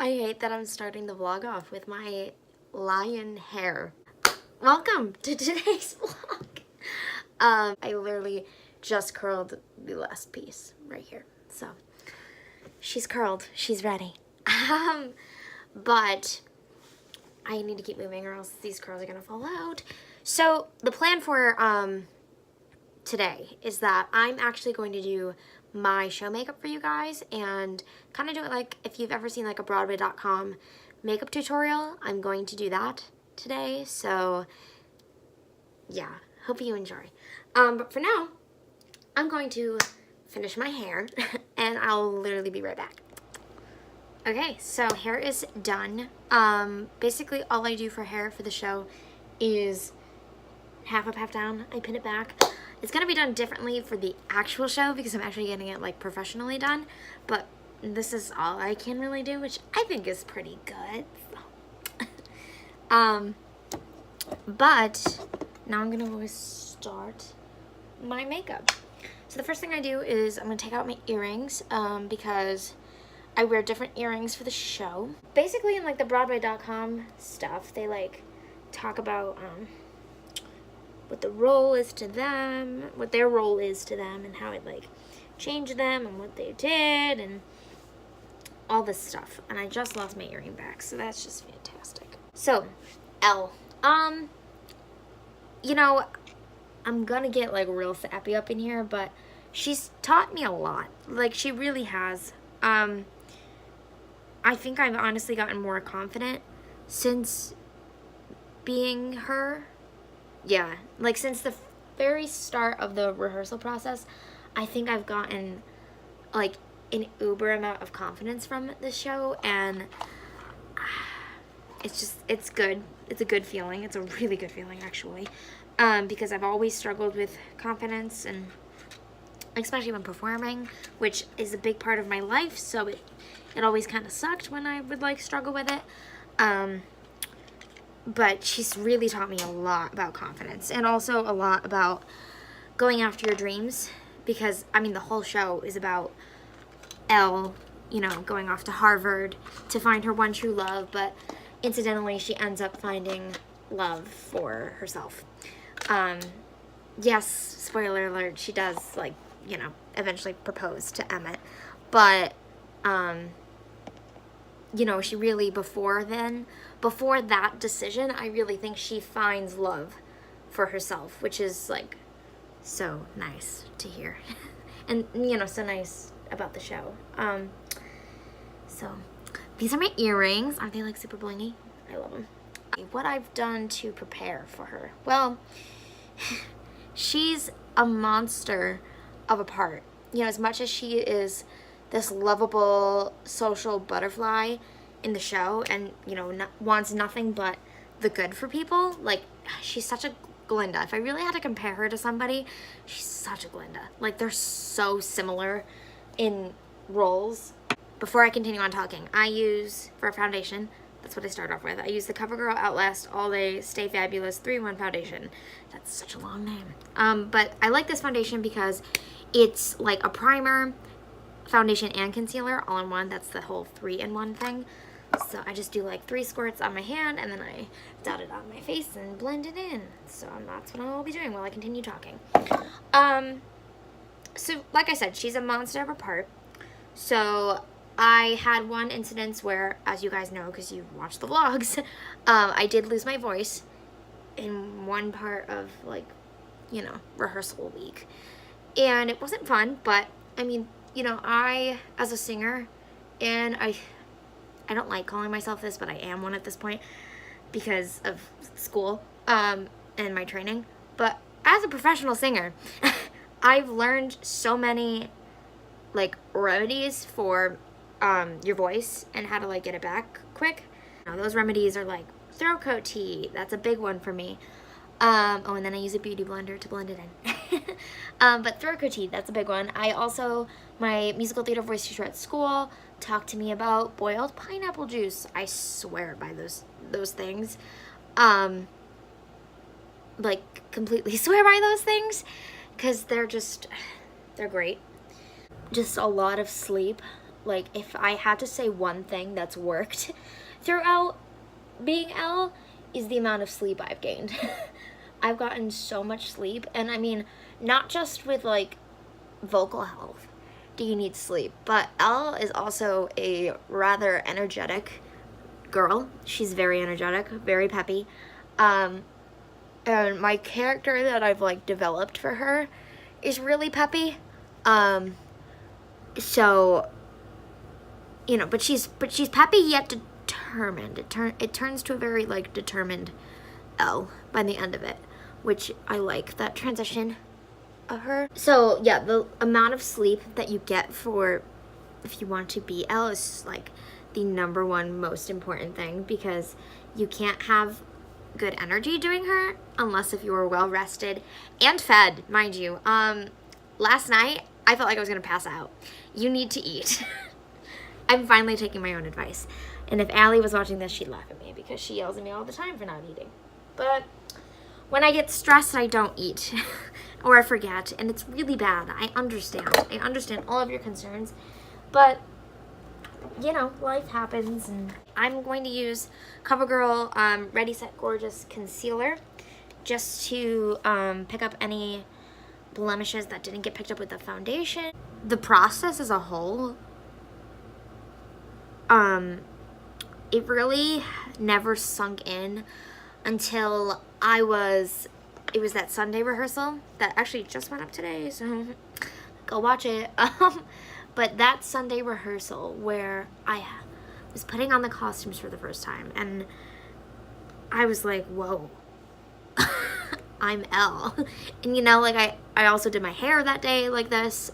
I hate that I'm starting the vlog off with my lion hair. Welcome to today's vlog. I literally just curled the last piece right here. So she's curled, she's ready. But I need to keep moving or else these curls are gonna fall out. So the plan for today is that I'm actually going to do my show makeup for you guys and kind of do it like if you've ever seen like a Broadway.com makeup tutorial. I'm going to do that today, so yeah, hope you enjoy. But for now, I'm going to finish my hair and I'll literally be right back. Okay, so hair is done. Basically all I do for hair for the show is half up, half down. I pin it back. It's gonna be done differently for the actual show because I'm actually getting it like professionally done, but this is all I can really do, which I think is pretty good. But now I'm gonna always start my makeup. So the first thing I do is I'm gonna take out my earrings because I wear different earrings for the show. Basically in like the Broadway.com stuff, they like talk about what the role is to them, what their role is to them, and how it like changed them and what they did and all this stuff. And I just lost my earring back, so that's just fantastic. So, Elle. You know, I'm gonna get like real sappy up in here, but she's taught me a lot. Like, she really has. I think I've honestly gotten more confident since being her. Yeah, like since the very start of the rehearsal process, I think I've gotten like an uber amount of confidence from this show, and it's good. It's a good feeling. It's a really good feeling, actually, because I've always struggled with confidence, and especially when performing, which is a big part of my life, so it always kind of sucked when I would like struggle with it. But she's really taught me a lot about confidence and also a lot about going after your dreams, because, I mean, the whole show is about Elle, you know, going off to Harvard to find her one true love, but incidentally, she ends up finding love for herself. Yes, spoiler alert, she does, like, you know, eventually propose to Emmett, but, you know, she really, before that decision, I really think she finds love for herself, which is, like, so nice to hear. And, you know, so nice about the show. So, these are my earrings. Aren't they, like, super blingy? I love them. What I've done to prepare for her. Well, she's a monster of a part. You know, as much as she is this lovable social butterfly in the show and, you know, wants nothing but the good for people, like, she's such a Glinda. If I really had to compare her to somebody, she's such a Glinda. Like, they're so similar in roles. Before I continue on talking, I use, for a foundation, that's what I start off with, I use the CoverGirl Outlast All Day Stay Fabulous 3-in-1 foundation. That's such a long name. But I like this foundation because it's like a primer, foundation, and concealer all in one. That's the whole 3-in-1 thing. So I just do like 3 squirts on my hand and then I dot it on my face and blend it in. So that's what I'll be doing while I continue talking. So like I said, she's a monster of a part. So I had one incident where, as you guys know because you watched the vlogs, I did lose my voice in one part of, like, you know, rehearsal week. And it wasn't fun, but I mean, you know, I, as a singer, and I don't like calling myself this, but I am one at this point because of school and my training. But as a professional singer, I've learned so many, like, remedies for your voice and how to, like, get it back quick. Now, those remedies are like throat coat tea. That's a big one for me. Oh, and then I use a beauty blender to blend it in. But throat coat tea, that's a big one. I also, my musical theater voice teacher at school talked to me about boiled pineapple juice. I swear by those things. Like, completely swear by those things because they're great. Just a lot of sleep, like, if I had to say one thing that's worked throughout being Elle, is the amount of sleep I've gained. I've gotten so much sleep, and I mean, not just with, like, vocal health do you need sleep, but Elle is also a rather energetic girl. She's very energetic, very peppy. And my character that I've, like, developed for her is really peppy. So, you know, but she's peppy yet determined. It turns to a very, like, determined Elle by the end of it, which I like that transition of her. So yeah, the amount of sleep that you get for if you want to be Elle is, like, the number one most important thing, because you can't have good energy doing her unless if you were well rested and fed, mind you. Last night I felt like I was gonna pass out. You need to eat. I'm finally taking my own advice, and if Allie was watching this, she'd laugh at me because she yells at me all the time for not eating. But when I get stressed, I don't eat or I forget, and it's really bad. I understand all of your concerns, but you know, life happens. And I'm going to use CoverGirl Ready Set Gorgeous Concealer just to pick up any blemishes that didn't get picked up with the foundation. The process as a whole, it really never sunk in until it was that Sunday rehearsal that actually just went up today, so go watch it. But that Sunday rehearsal where I was putting on the costumes for the first time, and I was like, whoa, I'm Elle. And you know, like, I also did my hair that day like this.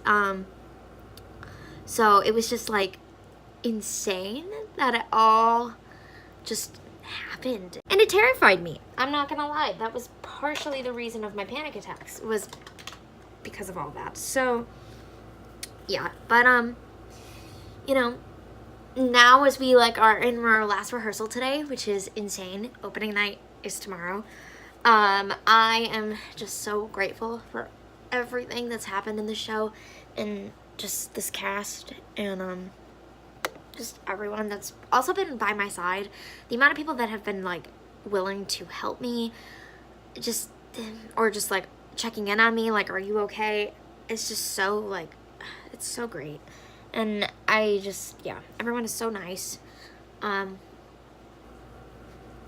So it was just, like, insane that it all just happened. And it terrified me. I'm not gonna lie. That was partially the reason of my panic attacks, was because of all that. So yeah, but you know, now as we, like, are in our last rehearsal today, which is insane, opening night is tomorrow, I am just so grateful for everything that's happened in the show, and just this cast, and just everyone that's also been by my side. The amount of people that have been, like, willing to help me, just, or just, like, checking in on me, like, are you okay? It's just so, like, it's so great. And I just, yeah, everyone is so nice. And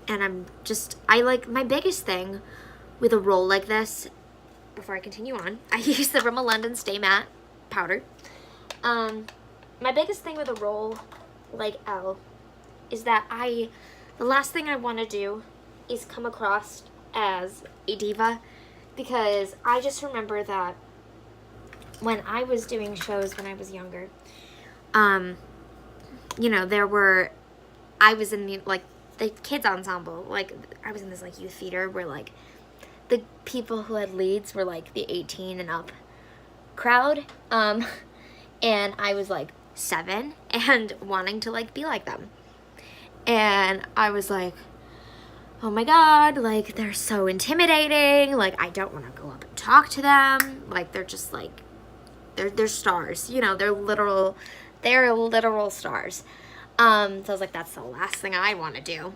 I like, my biggest thing with a role like this, before I continue on, I use the Rimmel London Stay Matte powder. My biggest thing with a role like Elle is that the last thing I want to do is come across as a diva, because I just remember that when I was doing shows when I was younger, you know, I was in the, like, the kids ensemble, like, I was in this, like, youth theater where, like, the people who had leads were, like, the 18 and up crowd, and I was, like, 7 and wanting to, like, be like them, and I was like, oh my god, like, they're so intimidating, like, I don't want to go up and talk to them, like, they're just, like, they're stars, you know, they're literal stars. So I was like, that's the last thing I want to do.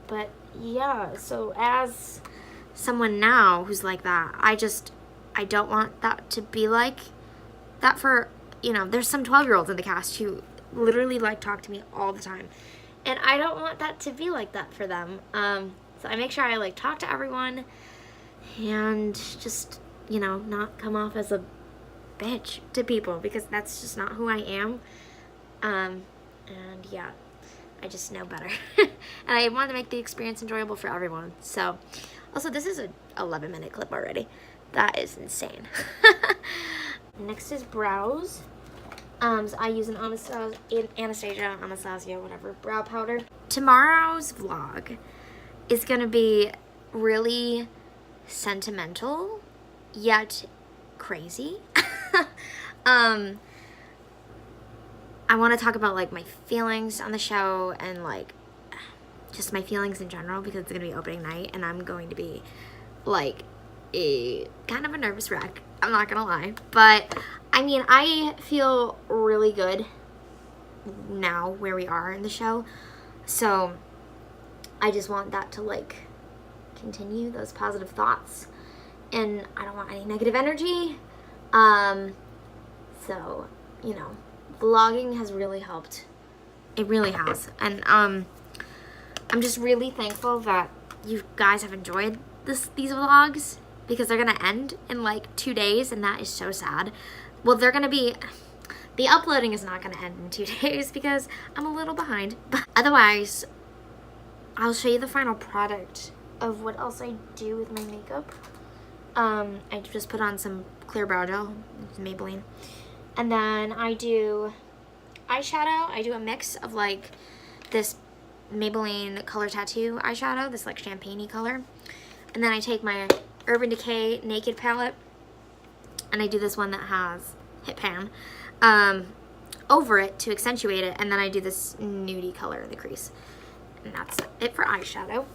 But yeah, so as someone now who's like that, I don't want that to be like that for, you know, there's some 12-year-olds in the cast who literally, like, talk to me all the time, and I don't want that to be like that for them. So I make sure I, like, talk to everyone and just, you know, not come off as a bitch to people, because that's just not who I am. And yeah, I just know better. And I want to make the experience enjoyable for everyone. So also, this is a 11-minute clip already. That is insane. Next is brows. So I use an Anastasia, whatever, brow powder. Tomorrow's vlog is gonna be really sentimental yet crazy. I want to talk about, like, my feelings on the show, and, like, just my feelings in general, because it's gonna be opening night and I'm going to be, like, a kind of a nervous wreck, I'm not gonna lie. But I mean, I feel really good now where we are in the show. So I just want that to like continue, those positive thoughts. And I don't want any negative energy. So, you know, vlogging has really helped. It really has. And I'm just really thankful that you guys have enjoyed these vlogs, because they're gonna end in like 2 days, and that is so sad. Well, they're gonna be, the uploading is not gonna end in 2 days because I'm a little behind. But otherwise, I'll show you the final product of what else I do with my makeup. I just put on some clear brow gel, Maybelline. And then I do eyeshadow. I do a mix of like this Maybelline Color Tattoo eyeshadow, this like champagne-y color. And then I take my Urban Decay Naked palette, and I do this one that has Hit Pan over it to accentuate it. And then I do this nudie color in the crease. And that's it for eyeshadow.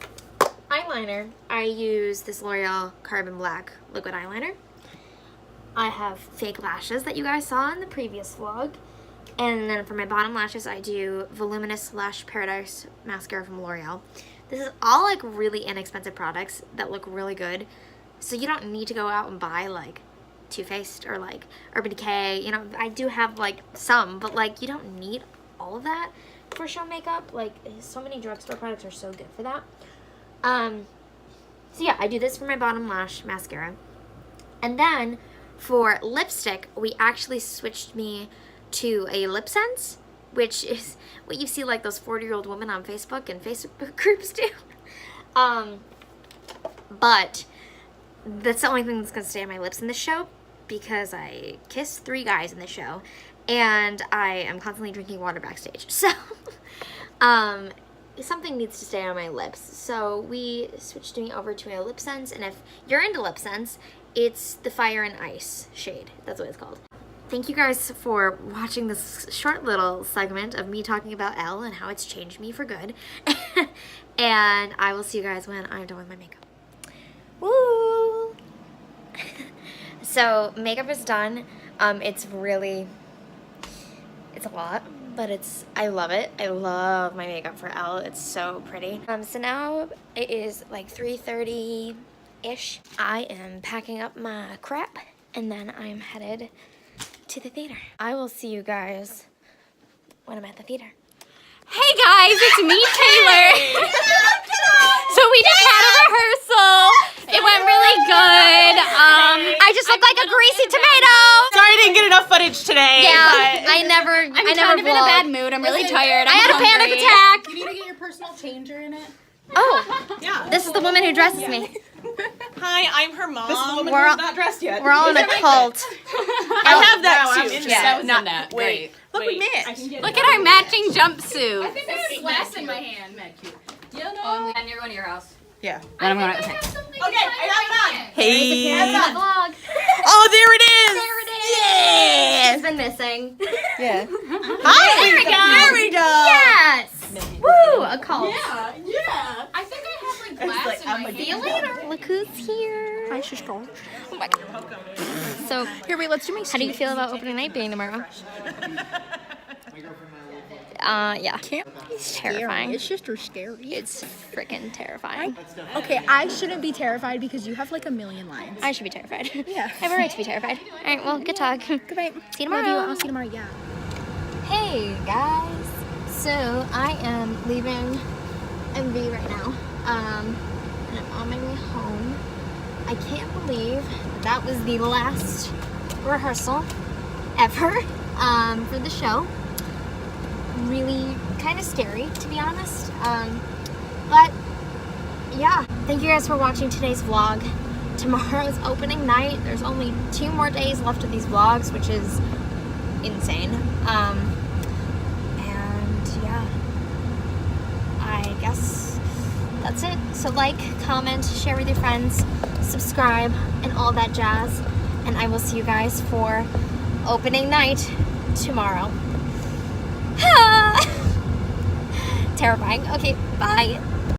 Eyeliner, I use this L'Oreal Carbon Black liquid eyeliner. I have fake lashes that you guys saw in the previous vlog. And then for my bottom lashes, I do Voluminous Lash Paradise mascara from L'Oreal. This is all like really inexpensive products that look really good. So you don't need to go out and buy like Too Faced or like Urban Decay. You know, I do have like some, but like you don't need all of that for show makeup. Like so many drugstore products are so good for that. So yeah, I do this for my bottom lash mascara. And then for lipstick, we actually switched me to a Lip Sense, which is what you see like those 40-year-old women on Facebook and Facebook groups do. But that's the only thing that's gonna stay on my lips in this show, because I kissed 3 guys in the show and I am constantly drinking water backstage. So something needs to stay on my lips. So we switched me over to a Lip Sense, and if you're into Lip Sense, it's the Fire and Ice shade. That's what it's called. Thank you guys for watching this short little segment of me talking about Elle and how it's changed me for good. And I will see you guys when I'm done with my makeup. Woo! So makeup is done. It's a lot, but I love it. I love my makeup for Elle. It's so pretty. So now it is like 3:30-ish. I am packing up my crap, and then I'm headed to the theater. I will see you guys when I'm at the theater. Hey guys, it's me, Taylor. So we just had a rehearsal. It went really good. I just look like a greasy tomato. Sorry I didn't get enough footage today. Yeah, but I never I'm kind of in a bad mood. I'm really tired. I had a panic attack. You need to get your personal changer in it. Oh, yeah. this is the woman who dresses me. Hi, I'm her mom. This woman We're who's all- not dressed yet. We're all in a cult. I have that wow, I'm too. interested. Yeah. That was Not, that. wait. Look, we I met. can get Look it. at our matching jumpsuit. I think I have glass in my hand. And you're going to your house. Yeah. Then I'm going to. Okay, I have it on. Hey. Hey. Vlog. Oh, there it is. There it is. Yes. She's been missing. Yeah. Hi. There we go. There we go. Yes. Woo, a cult. Yeah. I think I have like glass in my hand. See you later. Look who's here. Hi, sister. Oh my God. So, Here, wait, let's do my how do you feel about opening night being tomorrow? Yeah. It's terrifying. It's just scary. It's freaking terrifying. Okay, I shouldn't be terrified because you have like a million lines. I should be terrified. Yeah. I have a right to be terrified. All right, well, good talk. Goodbye. See you Love tomorrow. I'll see you tomorrow. Yeah. Hey guys, so I am leaving MV right now, and I'm on my way home. I can't believe that was the last rehearsal ever for the show. Really kind of scary, to be honest, but yeah, thank you guys for watching today's vlog. Tomorrow's opening night. There's only 2 more days left of these vlogs, which is insane. And yeah, I guess that's it. So like, comment, share with your friends, subscribe, and all that jazz. And I will see you guys for opening night tomorrow. Terrifying. Okay, bye.